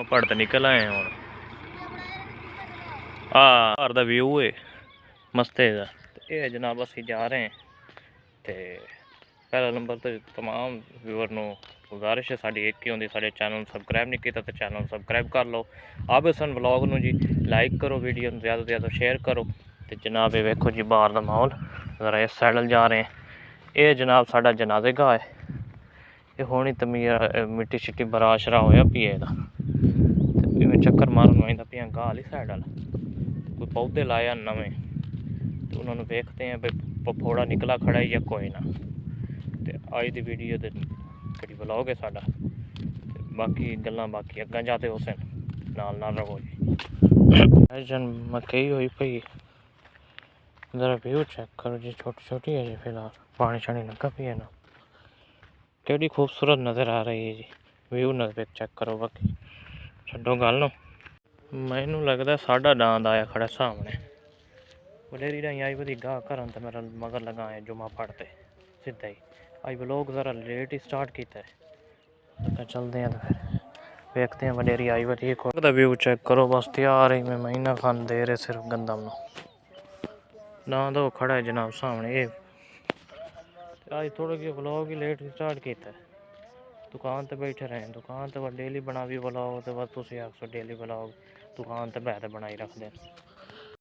पहाड़ तो निकल आए हूँ। हाँ घर का व्यू है मस्ते का। ये जनाब असी जा रहे हैं तो पहला नंबर तो तमाम व्यूअर को गुजारिश है साड़ी एक ही होंगी, साढ़े चैनल सबसक्राइब नहीं किया तो चैनल सबसक्राइब कर लो। आप सन व्लॉग नू जी लाइक करो, वीडियो ज़्यादा से ज़्यादा शेयर करो। तो जनाब ये वेखो जी बाहर का माहौल, ज़रा इस साइड जा रहे हैं। ये जनाब साडा जनाजे का है, ये होनी तमीर मिट्टी शिट्टी बरा शरा होया पी है मैं चक्कर मारन वाइंदा पिया गाह वाली साइड वाला कोई पौधे लाया नवे तो उन्होंने वेखते हैं भाई पफोड़ा निकला खड़ा है या कोई ना। तो अज की वीडियो तो कड़ी ब्लॉग है साडा, बाकी गल्लां बाकी अग्गां जाते हो सन नाल नाल रहो जी। जन मकई हुई पई, ज़रा व्यू चेक करो जी, छोटी छोटी है जी फिलहाल, पानी शानी लगा पी है ना, केड़ी खूबसूरत नज़र आ रही है जी। व्यू नज़र चेक करो, बाकी छड्डो गल नो। मैनू लगता साढ़ा डांद आया खड़ा सामने, वडेरी डाई आई बदी गाह करन तो मेरा मगर लगा है जुमा पड़ते सीधा ही। अज ब्लॉग ज़रा लेट ही स्टार्ट किया है तो चलते हैं तो फिर देखते हैं वडेरी आई बदी। एक व्यू चेक करो बस, तैयार ही मैं महीना खान दे रहे सिर्फ गंदम ना तो खड़ा है जनाब सामने। ये आज थोड़ा कि ब्लॉग ही लेट स्टार्ट किया है, दुकान तो बैठे रहे, दुकान तो डेली बना भी ब्लॉग तो बस तुम आखो डेली ब्लॉग दुकान तो बैठ बनाई रखते हैं।